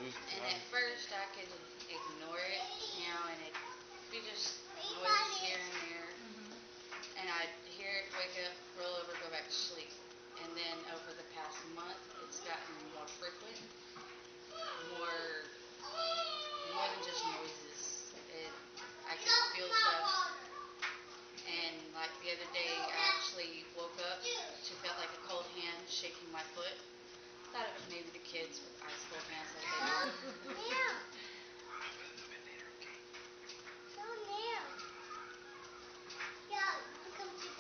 And at first I could ignore it, you know, and it'd be just noises here and there. And I'd hear it, wake up, roll over, go back to sleep. And then over the past month, it's gotten more frequent, more more than just noises. I could feel stuff. And like the other day, I actually woke up to felt like a cold hand shaking my foot. Thought it was maybe the kids with ice cold hands like they do.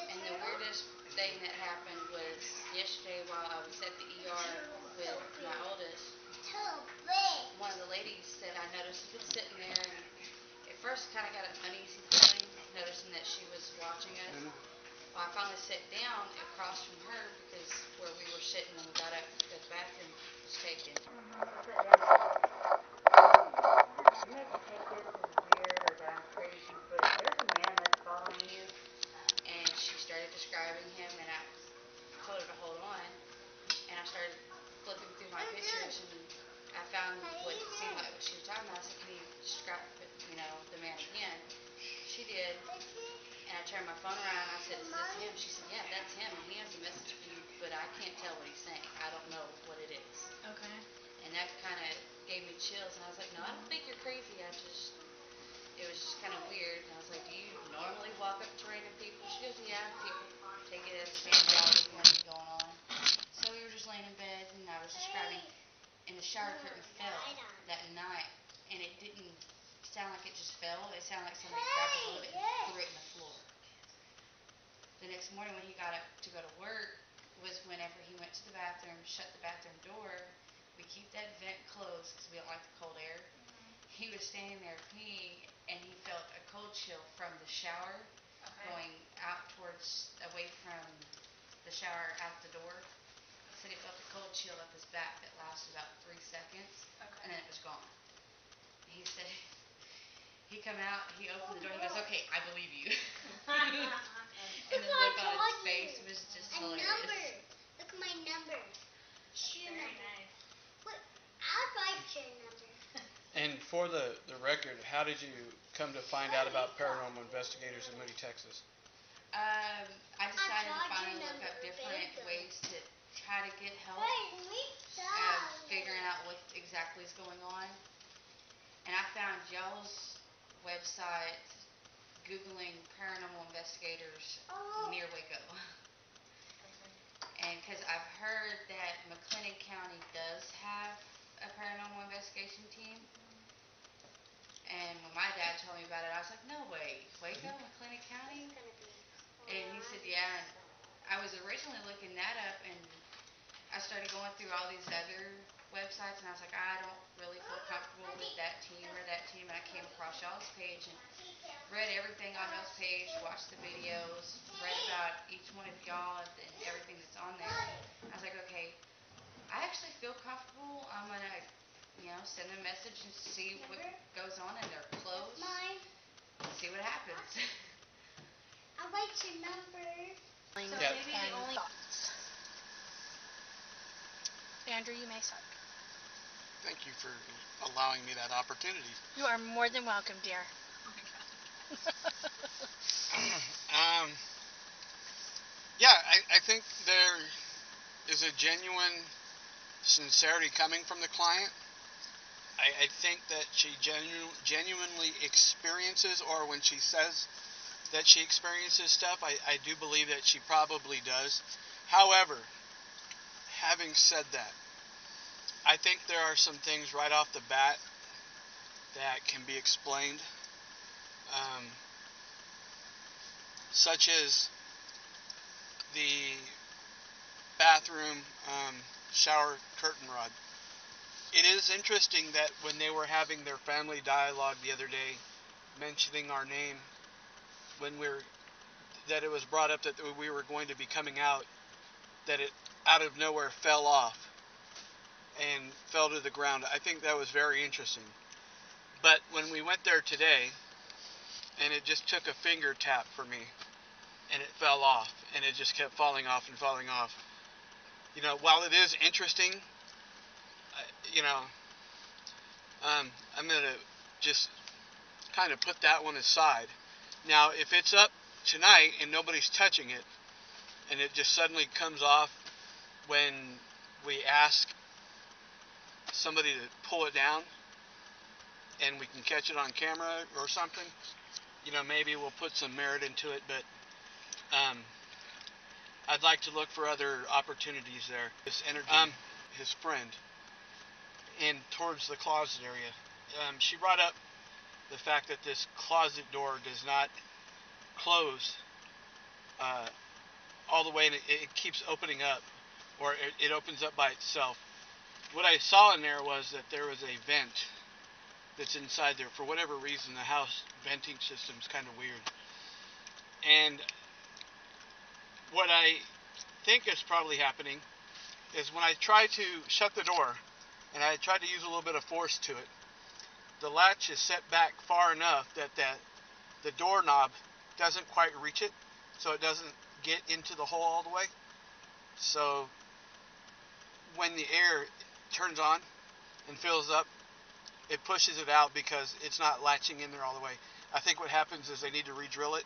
And the weirdest thing that happened was yesterday while I was at the ER with my oldest. One of the ladies said I noticed she was sitting there, and at first kind of got an uneasy feeling, noticing that she was watching us. Well, I finally sat down across from her because where we were sitting when we got up, the bathroom was taken. You may take this as weird or that I'm crazy, but there's a man that's following you. And she started describing him, and I told her to hold on. And I started flipping through my pictures, and I found what seemed like what she was talking about. I said, "Can you describe, the man again?" She did. And I turned my phone around and I said, "Is this him?" She said, "Yeah, that's him. And he has a message for you, but I can't tell what he's saying. I don't know what it is." Okay. And that kind of gave me chills. And I was like, "No, I don't think you're crazy. It was just kind of weird." And I was like, "Do you normally walk up to random people?" She goes, "Yeah, people take it as spirituality when it's going on." So we were just laying in bed, and I was describing, and the shower curtain fell that night, and it didn't sound like it just fell. It sounded like somebody grabbed a hold of it and threw it in the floor. The next morning when he got up to go to work was whenever he went to the bathroom, shut the bathroom door. We keep that vent closed because we don't like the cold air. He was standing there peeing, and he felt a cold chill from the shower going out away from the shower out the door. He said he felt a cold chill up his back that lasted about 3 seconds, and then it was gone. He said he come out, he opened the door, he goes, "Okay, I believe you." And the look on his face was just hilarious. Look at my number. Very nice. I'll write your number. And for the record, how did you come to find out about paranormal investigators in Moody, Texas? I decided to finally look up different ways to try to get help figuring out what exactly is going on. And I found y'all's website Googling paranormal investigators near Waco. And because I've heard that McLennan County does have a paranormal investigation team. And when my dad told me about it, I was like, "No way, Waco, McLennan County?" And he said, "Yeah." And I was originally looking that up, and I started going through all these other websites, and I was like, "I don't really feel comfortable with that team or that team." And I came across y'all's page and read everything on y'all's page, watched the videos, read about each one of y'all and everything that's on there. I was like, "Okay, I actually feel comfortable. I'm going to, send a message and see what goes on in their clothes. See what happens." I'll write your number. So Yep. maybe the only thoughts. Andrew, you may start. Thank you for allowing me that opportunity. You are more than welcome, dear. Oh my God. Yeah, I think there is a genuine sincerity coming from the client. I think that she genuinely experiences, or when she says that she experiences stuff, I do believe that she probably does. However, having said that, I think there are some things right off the bat that can be explained, such as the bathroom shower curtain rod. It is interesting that when they were having their family dialogue the other day, mentioning our name, that it was brought up that we were going to be coming out, that it out of nowhere fell off and fell to the ground. I think that was very interesting. But when we went there today, and it just took a finger tap for me, and it fell off, and it just kept falling off and falling off. While it is interesting, I'm going to just kind of put that one aside. Now, if it's up tonight and nobody's touching it, and it just suddenly comes off when we ask somebody to pull it down, and we can catch it on camera or something, maybe we'll put some merit into it, but I'd like to look for other opportunities there. This energy, his friend, and towards the closet area. She brought up the fact that this closet door does not close all the way, and it keeps opening up, or it opens up by itself. What I saw in there was that there was a vent that's inside there. For whatever reason, the house venting system is kind of weird. And what I think is probably happening is when I try to shut the door, and I tried to use a little bit of force to it, the latch is set back far enough that the doorknob doesn't quite reach it, so it doesn't get into the hole all the way. So when the air turns on and fills up, it pushes it out because it's not latching in there all the way. I think what happens is they need to re-drill it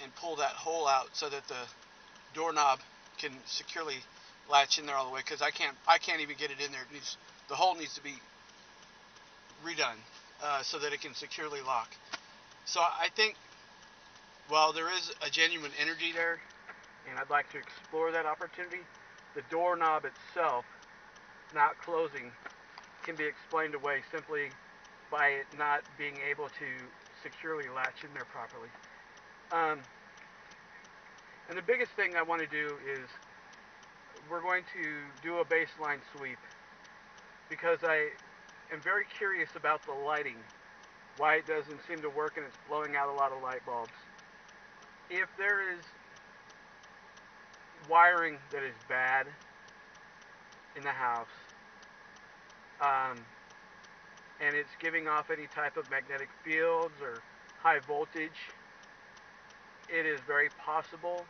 and pull that hole out so that the doorknob can securely latch in there all the way, because I can't even get it in there. The hole needs to be redone so that it can securely lock. So I think, while there is a genuine energy there, and I'd like to explore that opportunity, the doorknob itself not closing can be explained away simply by it not being able to securely latch in there properly. And the biggest thing I want to do is we're going to do a baseline sweep, because I am very curious about the lighting, why it doesn't seem to work and it's blowing out a lot of light bulbs. If there is wiring that is bad in the house, and it's giving off any type of magnetic fields or high voltage, it is very possible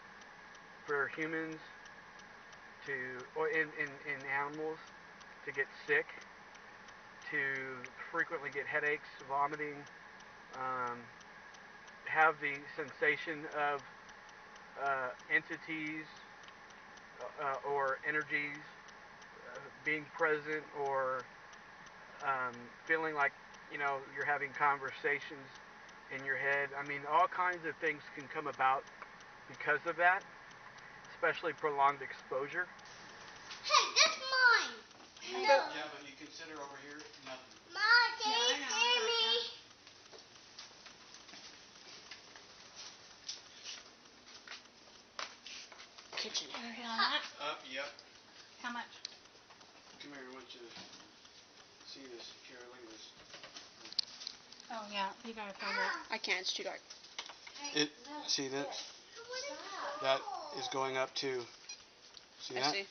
for humans to, or in animals, to get sick, to frequently get headaches, vomiting, have the sensation of entities or energies being present, or feeling like you're having conversations in your head. I mean, all kinds of things can come about because of that, especially prolonged exposure. Hey, that's mine. No. Yeah, but you consider over here, nothing. Mom, can you hear me? Kitchen area on that. Yep. How much? Come here, I want you to see this. Here, look at this. Oh yeah, you gotta find that. I can't. It's too dark. See that? That is going up to. See that? See.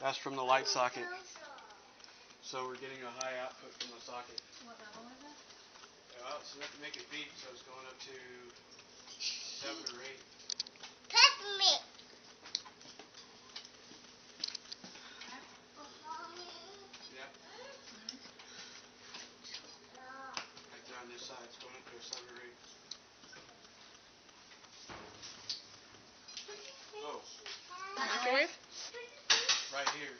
That's from the light socket. So we're getting a high output from the socket. What level is it? Well, so we have to make it beat, so it's going up to 7 or 8. Peppermint. Yep. Right there on this side, it's going up to a 7 or 8. Oh, Microwave? right here.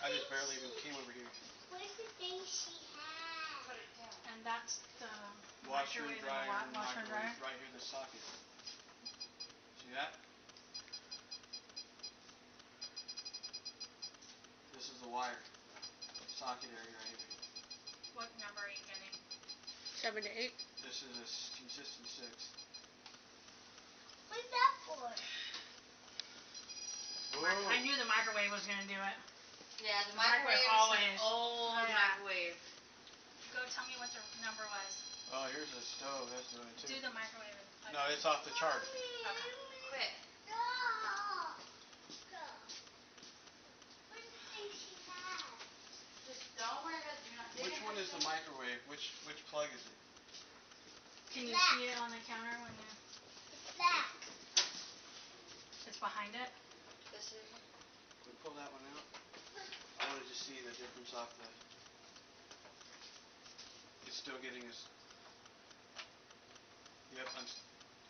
I just barely even came over here. Where's the thing she had? Put it down. And that's the Washer and microwave dryer, and the washer and dryer? microwave, right here, the socket. See that? This is the wire. Socket area right here. What number are you getting? 7 to 8. This is a consistent 6. What's that for? Whoa. I knew the microwave was gonna do it. Yeah, the microwave microwave is always. an old Oh, yeah. microwave. Go tell me what the number was. Oh, here's a stove. That's doing it too. Do the microwave. No, it's off the chart. Okay. Quit. Stop. Stop. Where's the thing she had? Just don't worry about it. Do not dig Which in one her is the stuff. microwave? Which plug is it? Can you Black. see it on the counter when you? It's black. It's behind it. This is We pull that one out. I wanted to see the difference off the. It's still getting us. Yep,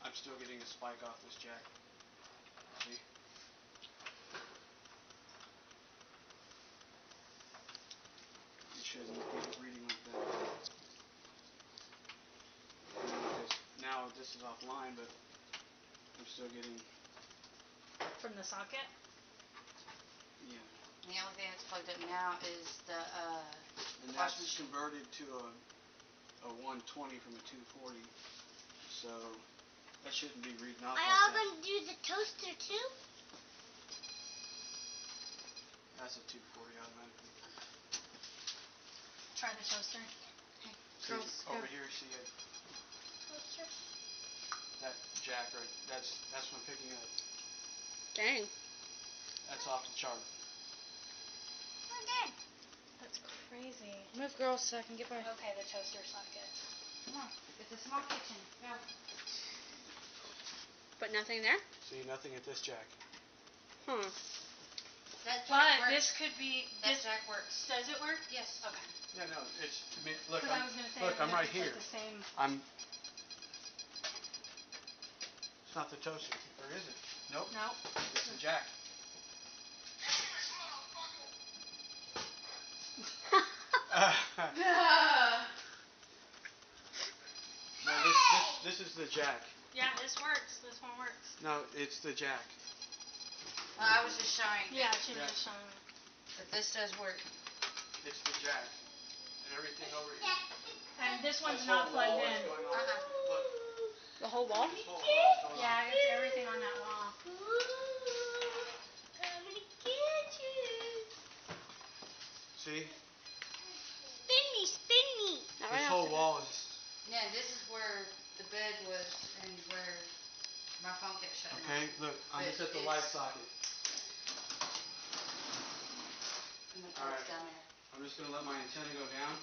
I'm still getting a spike off this jack. See? It shouldn't be reading like that. Because now this is offline, but I'm still getting. From the socket? Yeah. The only thing that's plugged up now is the And wash that's machine. converted to a 120 from a 240. So that shouldn't be reading off I like that. often do the toaster too. That's a 240 automatically. Try the toaster. See, Girls, go. over here, see it. Toaster. That jack right. That's what I'm picking up. Dang. That's off the chart. Okay. That's crazy. Move, girls, so I can get by. Okay, the toaster socket. Come on. It's a small kitchen. Go. But nothing there? See, nothing at this jack. Hmm. That jack But works. this could be. That jack works. Does it work? Yes. Okay. Yeah, no, it's. Look, Because I was going to say, look, I'm if right it's here. like the same. It's not the toaster, or is it? Nope. No. It's the jack. No, this is the jack. Yeah, this works. This one works. No, it's the jack. I was just showing Yeah, she was Yeah. just showing me. that this does work. It's the jack. And everything over here. And this one's This not whole wall plugged is in. going on. Look, The whole wall? this whole wall is going on. Yeah, it's everything on that wall. I'm gonna get you. See? Spin me. Not This right whole now. wall is. Yeah, this is where the bed was and where my phone kept shutting off. Okay, look, I'm just at the light socket. And the All plug's right. down there. I'm just going to let my antenna go down.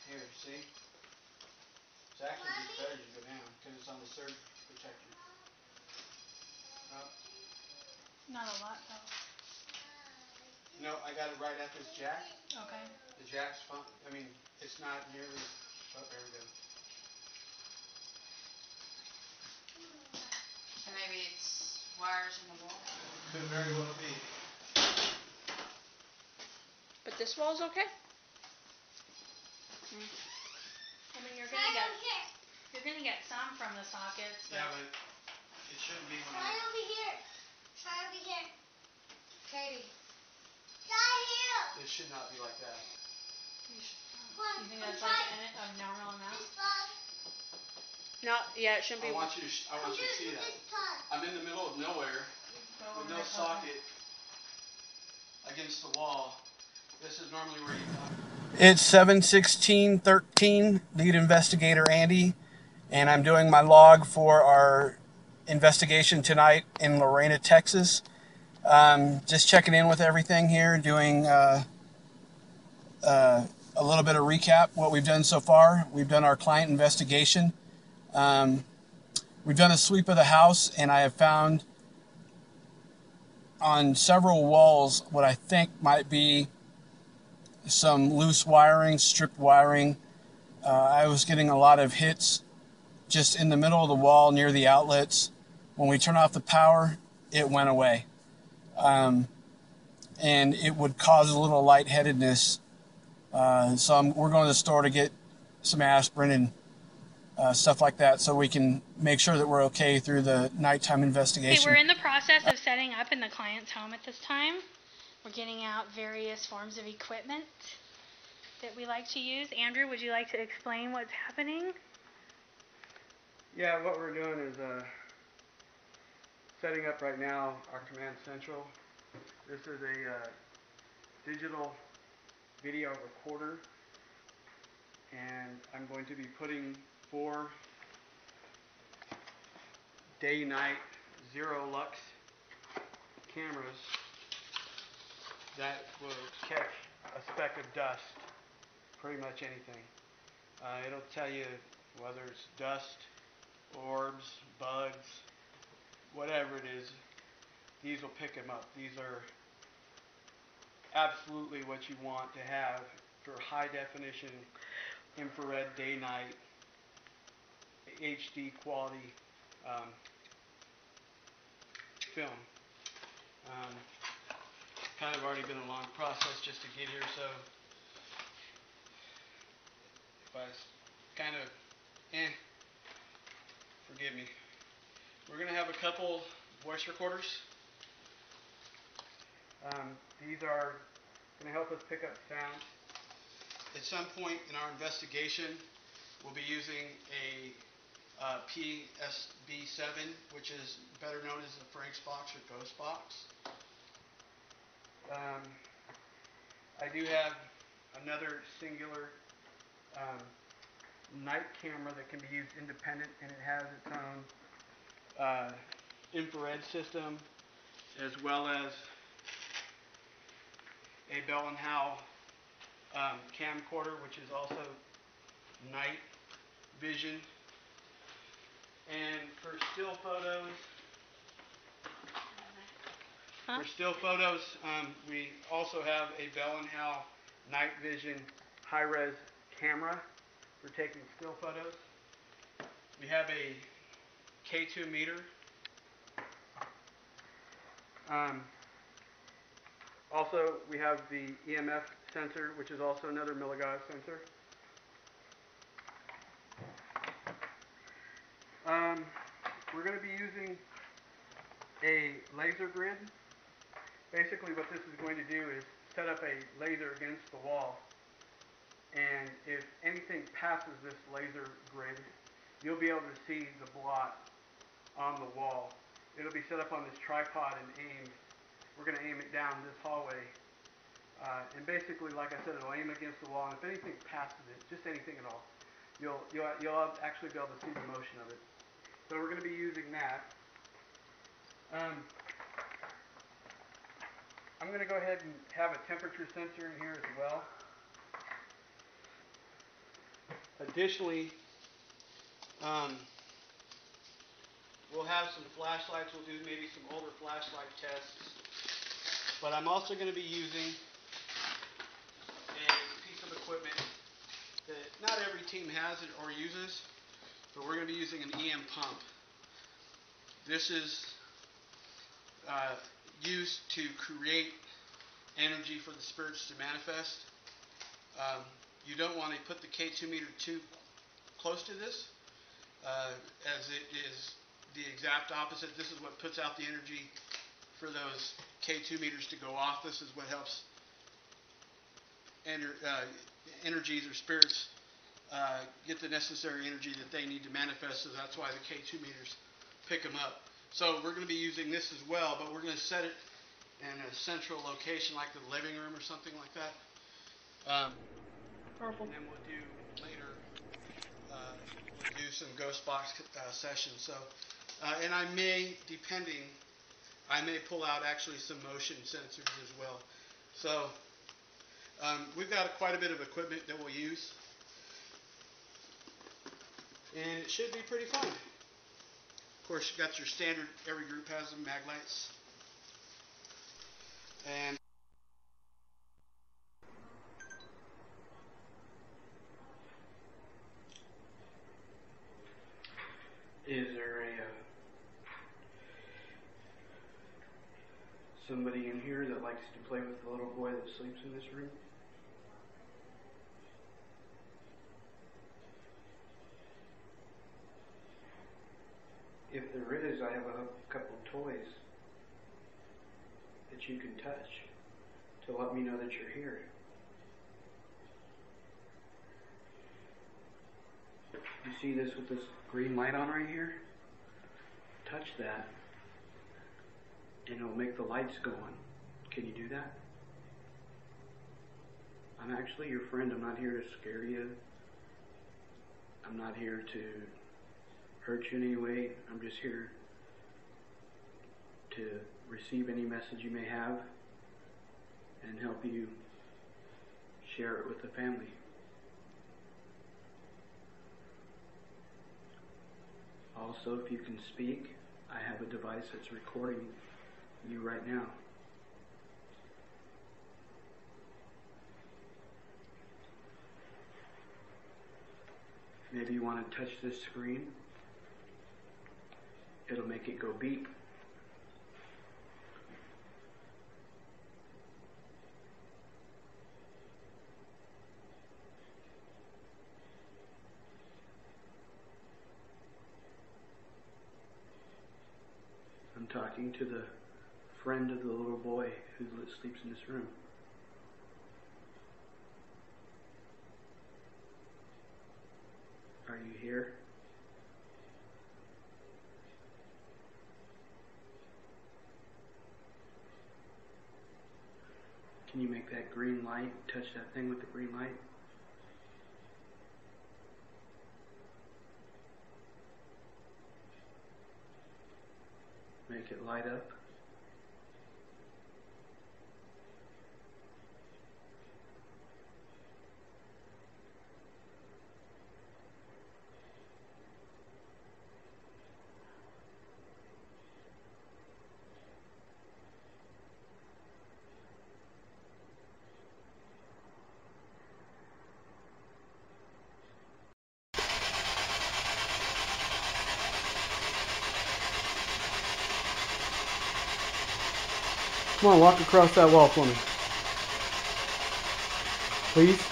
Here, see? It's actually just better to go down because it's on the surge protector. Not a lot, though. No, I got it right at this jack. Okay. The jack's fine. I mean, it's not nearly. Oh, there we go. So maybe it's wires in the wall. Could very well be. But this wall's okay? I mean, you're gonna get some from the sockets, but Yeah, but it shouldn't be when Try over here. Try over here. Katie. Try here. it should not be like that. you Come think on, that's try like a normal amount? this plug. Not, yeah, it shouldn't I be. want you to see that. This plug. I'm in the middle of nowhere Go with over no it closer. socket against the wall. This is normally where you talk. It's 7/16/13, lead investigator Andy, and I'm doing my log for our investigation tonight in Lorena, Texas. Just checking in with everything here, doing a little bit of recap, what we've done so far. We've done our client investigation. We've done a sweep of the house, and I have found on several walls what I think might be some loose wiring, stripped wiring. I was getting a lot of hits just in the middle of the wall near the outlets. When we turn off the power, it went away. And it would cause a little lightheadedness. So we're going to the store to get some aspirin and stuff like that so we can make sure that we're okay through the nighttime investigation. Okay, we're in the process of setting up in the client's home at this time. We're getting out various forms of equipment that we like to use. Andrew, would you like to explain what's happening? Yeah, what we're doing is setting up right now our command central. This is a digital video recorder, and I'm going to be putting 4 day-night 0 lux cameras that will catch a speck of dust, pretty much anything. It'll tell you whether it's dust, orbs, bugs, whatever it is. These will pick them up. These are absolutely what you want to have for high definition infrared day-night HD quality film. Kind of already been a long process just to get here, so if I kind of, forgive me. We're going to have a couple voice recorders. These are going to help us pick up sound. At some point in our investigation, we'll be using a PSB7, which is better known as the Frank's box or ghost box. I do have another singular night camera that can be used independent, and it has its own infrared system, as well as a Bell & Howell camcorder, which is also night vision. And for still photos, we also have a Bell & Howell night vision high-res camera for taking still photos. We have a K2 meter. Also, we have the EMF sensor, which is also another milligauss sensor. We're going to be using a laser grid. Basically, what this is going to do is set up a laser against the wall, and if anything passes this laser grid, you'll be able to see the blot on the wall. It'll be set up on this tripod and aimed. We're going to aim it down this hallway, and basically, like I said, it'll aim against the wall, and if anything passes it, just anything at all, you'll actually be able to see the motion of it. So we're going to be using that. I'm going to go ahead and have a temperature sensor in here as well. Additionally, we'll have some flashlights. We'll do maybe some older flashlight tests. But I'm also going to be using a piece of equipment that not every team has it or uses, but we're going to be using an EM pump. This is used to create energy for the spirits to manifest. You don't want to put the K2 meter too close to this, as it is the exact opposite. This is what puts out the energy for those K2 meters to go off. This is what helps energies or spirits get the necessary energy that they need to manifest, so that's why the K2 meters pick them up. So we're going to be using this as well, but we're going to set it in a central location like the living room or something like that. Purple. And then we'll do later, we'll do some ghost box sessions. So, and I may, I may pull out actually some motion sensors as well. So we've got quite a bit of equipment that we'll use, and it should be pretty fun. Of course, you've got your standard, every group has them, mag lights. And is there somebody in here that likes to play with the little boy that sleeps in this room? If there is, I have a couple of toys that you can touch to let me know that you're here. You see this with this green light on right here? Touch that, and it'll make the lights go on. Can you do that? I'm actually your friend. I'm not here to scare you. I'm not here to hurt you in any way. I'm just here to receive any message you may have and help you share it with the family. Also, if you can speak, I have a device that's recording you right now. Maybe you want to touch this screen. It'll make it go beep. I'm talking to the friend of the little boy who sleeps in this room. Are you here? Can you make that green light, touch that thing with the green light? Make it light up. Come on, walk across that wall for me. Please.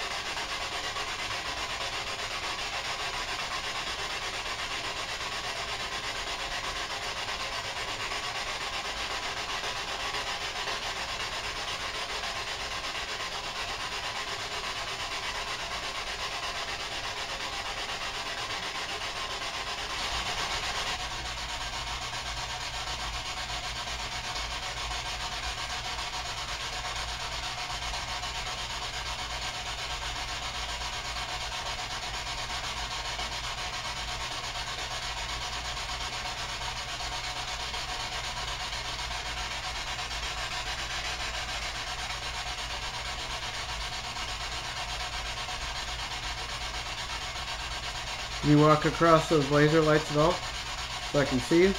Can you walk across those laser lights at all so I can see you?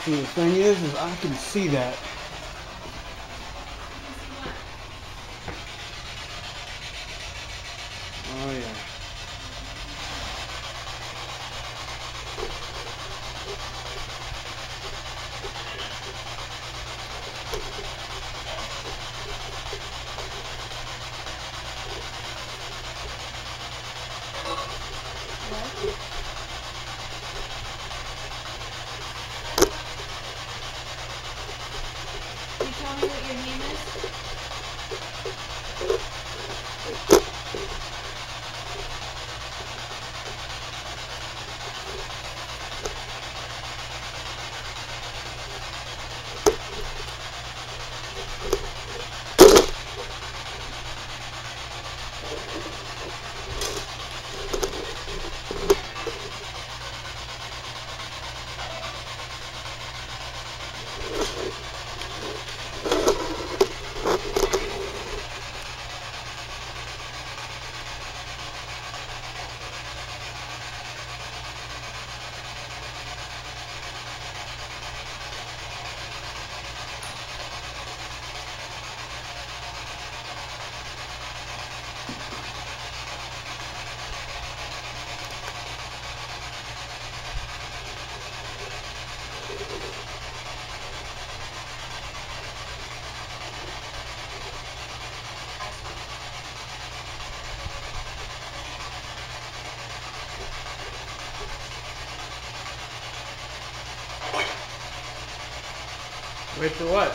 See, the thing is I can see that. Oh yeah. Can you tell me what your name is? Wait for what?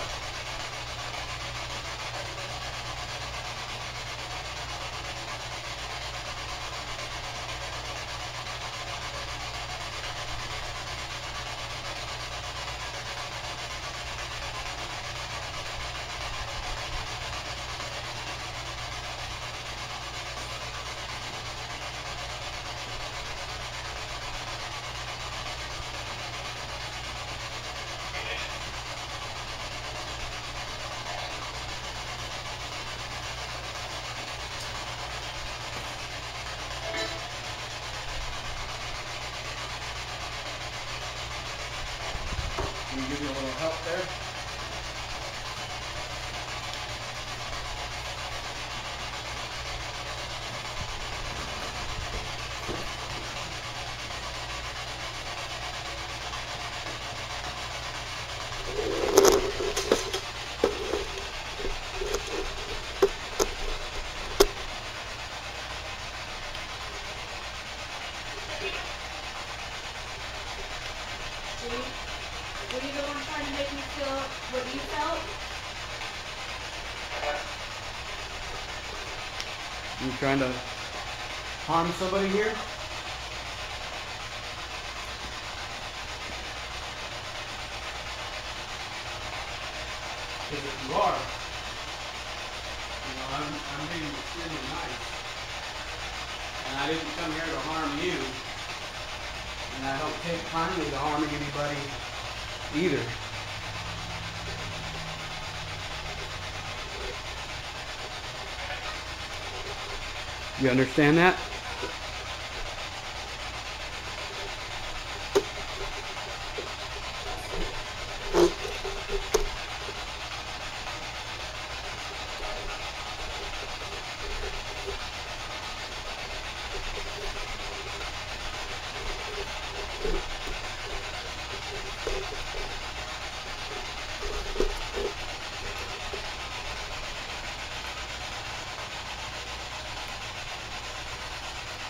Can we give you a little help there? Were you the one trying to make me feel what you felt? You trying to harm somebody here? Because if you are, I'm being extremely nice. And I didn't come here to harm you. And I don't take kindly to harming anybody either. You understand that?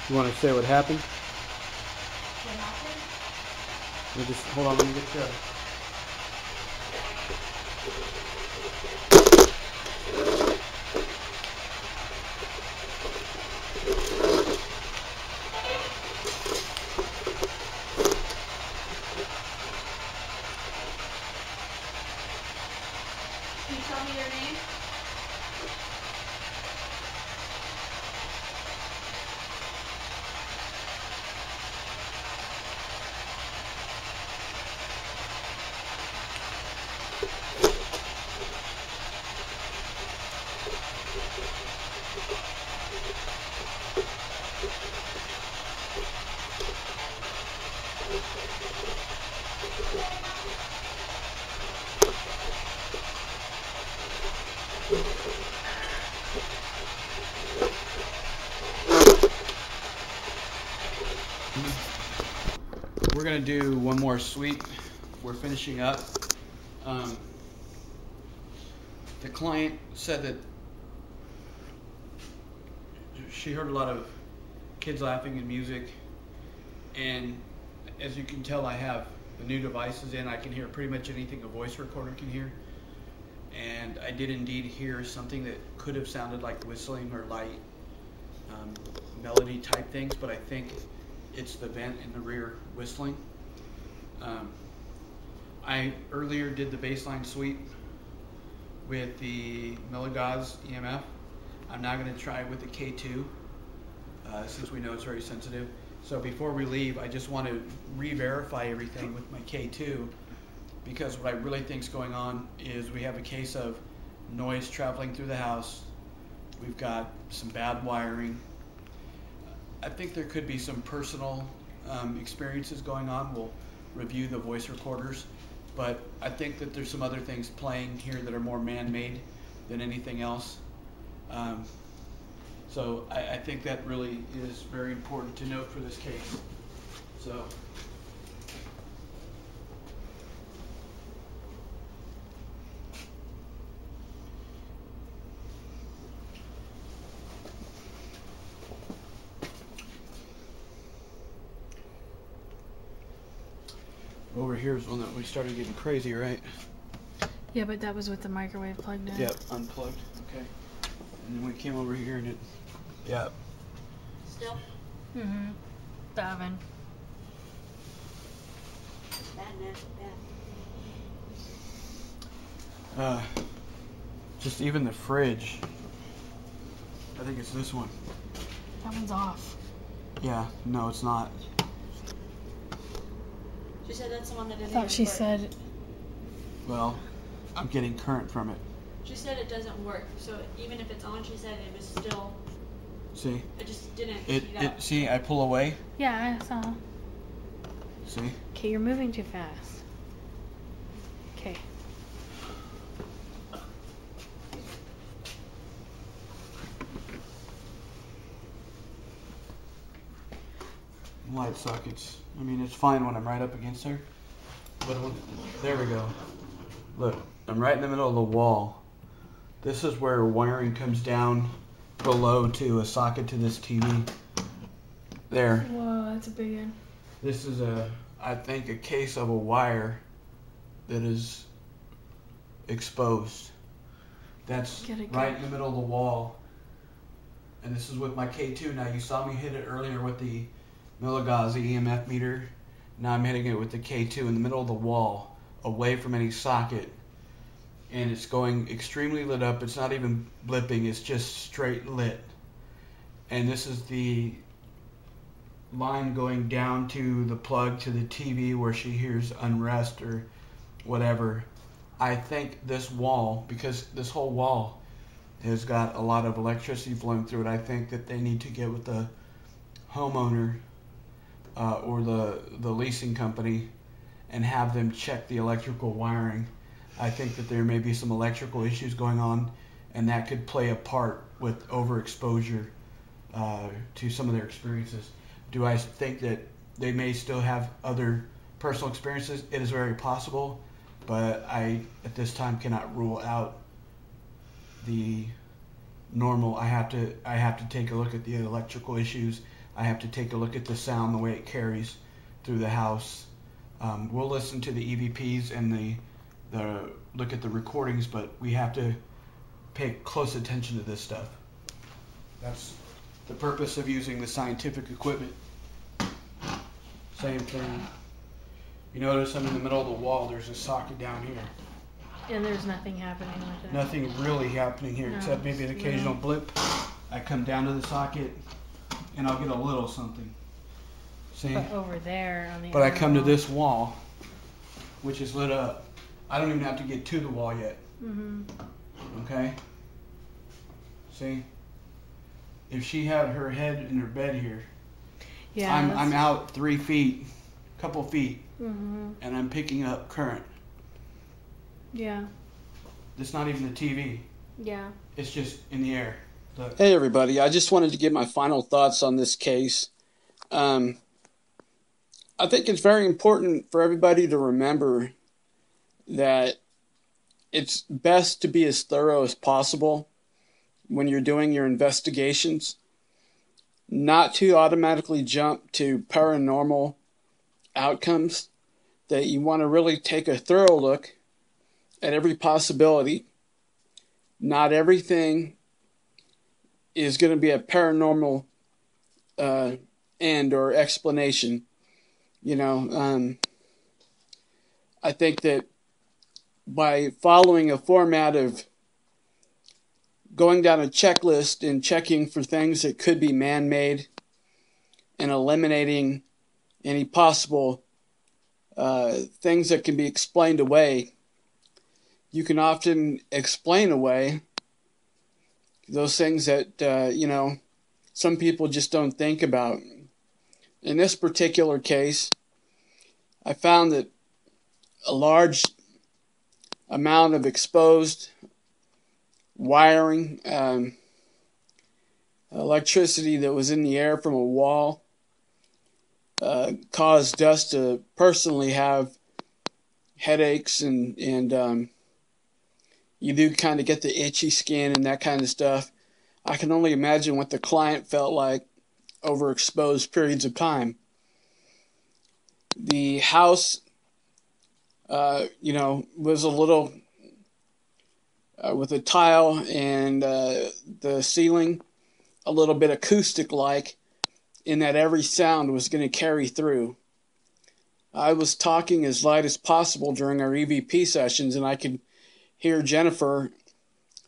You want to say what happened? What happened? Just hold on, let me get you. Can you tell me your name? We're going to do one more sweep. We're finishing up. The client said that she heard a lot of kids laughing and music, and as you can tell, I have the new devices in. I can hear pretty much anything a voice recorder can hear, and I did indeed hear something that could have sounded like whistling or light melody type things, but I think it's the vent in the rear whistling. I earlier did the baseline sweep with the milligauss EMF. I'm now going to try it with the K2 since we know it's very sensitive. So before we leave, I just want to re-verify everything with my K2, because what I really think is going on is we have a case of noise traveling through the house. We've got some bad wiring. I think there could be some personal experiences going on. We'll review the voice recorders, but I think that there's some other things playing here that are more man-made than anything else. So I think that really is very important to note for this case. So. Over here is one that we started getting crazy, right? Yeah, but that was with the microwave plugged in. Yep, unplugged. Okay. And then we came over here and it. Yep. Still? Mm-hmm. The oven. Bad, nasty, bad. Just even the fridge. I think it's this one. That one's off. Yeah, no, it's not. She said that's the one that I didn't thought even she work. said. Well, I'm getting current from it. She said it doesn't work. So even if it's on, she said it was still. See? It just didn't heat up. See, I pull away. Yeah, I saw. See? Okay, you're moving too fast. Okay. Light sockets. I mean, it's fine when I'm right up against her. But there we go. Look, I'm right in the middle of the wall. This is where wiring comes down below to a socket to this TV. There. Whoa, that's a big one. This is I think a case of a wire that is exposed. That's right in the middle of the wall. And this is with my K2. Now you saw me hit it earlier with the milligauss EMF meter. Now I'm hitting it with the K2 in the middle of the wall, away from any socket. And it's going extremely lit up. It's not even blipping, it's just straight lit. And this is the line going down to the plug to the TV where she hears unrest or whatever. I think this wall, because this whole wall has got a lot of electricity flowing through it, I think that they need to get with the homeowner or the leasing company and have them check the electrical wiring. I think that there may be some electrical issues going on, and that could play a part with overexposure to some of their experiences. Do I think that they may still have other personal experiences? It is very possible, but I, at this time, cannot rule out the normal. I have to take a look at the electrical issues. I have to take a look at the sound, the way it carries through the house. We'll listen to the EVPs and the look at the recordings, but we have to pay close attention to this stuff. That's the purpose of using the scientific equipment. Same thing. You notice I'm in the middle of the wall. There's a socket down here. And there's nothing happening with it. Nothing really happening here, No, except maybe an occasional blip. I come down to the socket, and I'll get a little something. See? But over there on the But I other come to wall. this wall, which is lit up. I don't even have to get to the wall yet. Okay? See? If she had her head in her bed here, Yeah, I'm out 3 feet, couple feet, Mm-hmm. and I'm picking up current. Yeah. It's not even the TV. Yeah. It's just in the air. Look. Hey everybody, I just wanted to give my final thoughts on this case. I think it's very important for everybody to remember that it's best to be as thorough as possible when you're doing your investigations, not to automatically jump to paranormal outcomes, that you want to really take a thorough look at every possibility. Not everything is going to be a paranormal end or explanation. You know, I think that by following a format of going down a checklist and checking for things that could be man-made and eliminating any possible things that can be explained away, you can often explain away those things that, you know, some people just don't think about. In this particular case, I found that a large amount of exposed wiring, electricity that was in the air from a wall, caused us to personally have headaches, and you do kind of get the itchy skin and that kind of stuff. I can only imagine what the client felt like over exposed periods of time. The house, you know, was a little with a tile and the ceiling a little bit acoustic-like, in that every sound was going to carry through. I was talking as light as possible during our EVP sessions, and I could hear Jennifer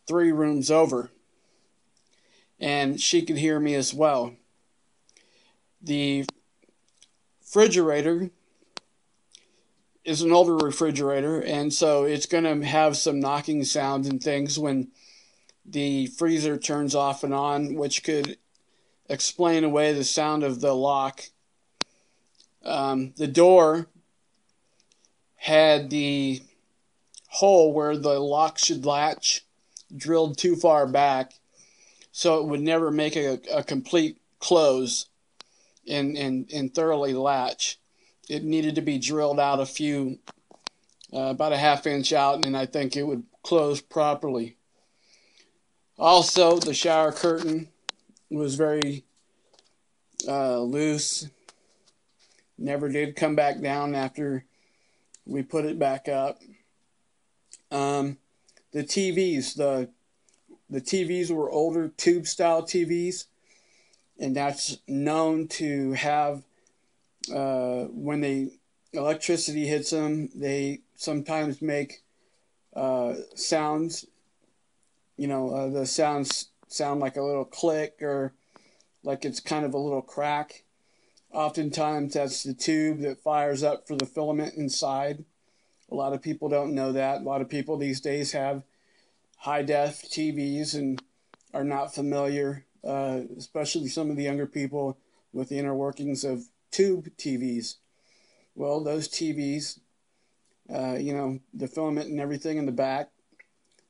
3 rooms over, and she could hear me as well. The refrigerator is an older refrigerator, and so it's going to have some knocking sounds and things when the freezer turns off and on, which could explain away the sound of the lock. The door had the hole where the lock should latch drilled too far back, so it would never make a complete close and thoroughly latch. It needed to be drilled out a few, about a ½ inch out, and I think it would close properly. Also, the shower curtain was very loose. Never did come back down after we put it back up. The TVs, the TVs were older tube-style TVs, and that's known to have, when the electricity hits them, they sometimes make sounds. The sounds sound like a little click, or like it's kind of a little crack. Oftentimes that's the tube that fires up for the filament inside. A lot of people don't know that. A lot of people these days have high-def TVs and are not familiar, especially some of the younger people, with the inner workings of tube TVs. Well, those TVs, the filament and everything in the back,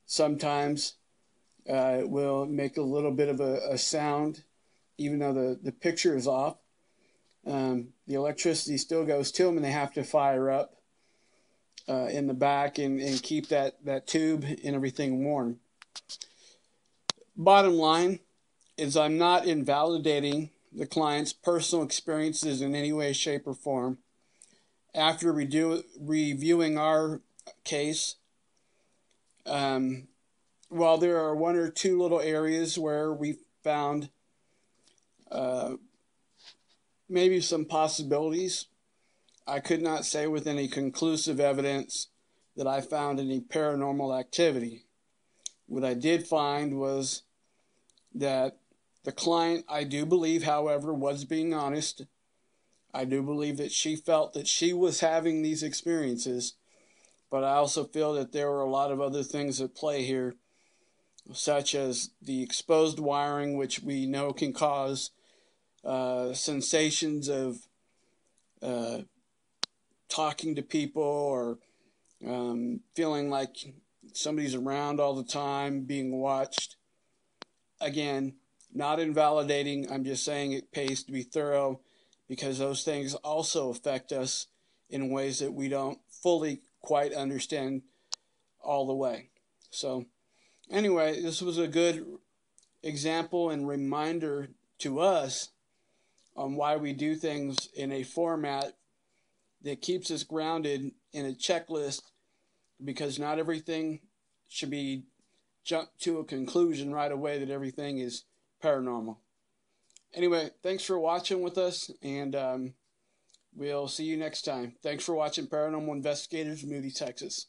sometimes will make a little bit of a sound, even though the picture is off. The electricity still goes to them, and they have to fire up in the back and keep that tube and everything warm. Bottom line is, I'm not invalidating the client's personal experiences in any way, shape, or form. After reviewing our case, while there are 1 or 2 little areas where we found maybe some possibilities, I could not say with any conclusive evidence that I found any paranormal activity. What I did find was that the client, I do believe, however, was being honest. I do believe that she felt that she was having these experiences, but I also feel that there were a lot of other things at play here, such as the exposed wiring, which we know can cause sensations of talking to people, or feeling like somebody's around all the time, being watched. Again, not invalidating, I'm just saying it pays to be thorough, because those things also affect us in ways that we don't fully quite understand all the way. So anyway, this was a good example and reminder to us on why we do things in a format that keeps us grounded in a checklist, because not everything should be jumped to a conclusion right away that everything is paranormal. Anyway, thanks for watching with us, and we'll see you next time. Thanks for watching Paranormal Investigators, Moody, Texas.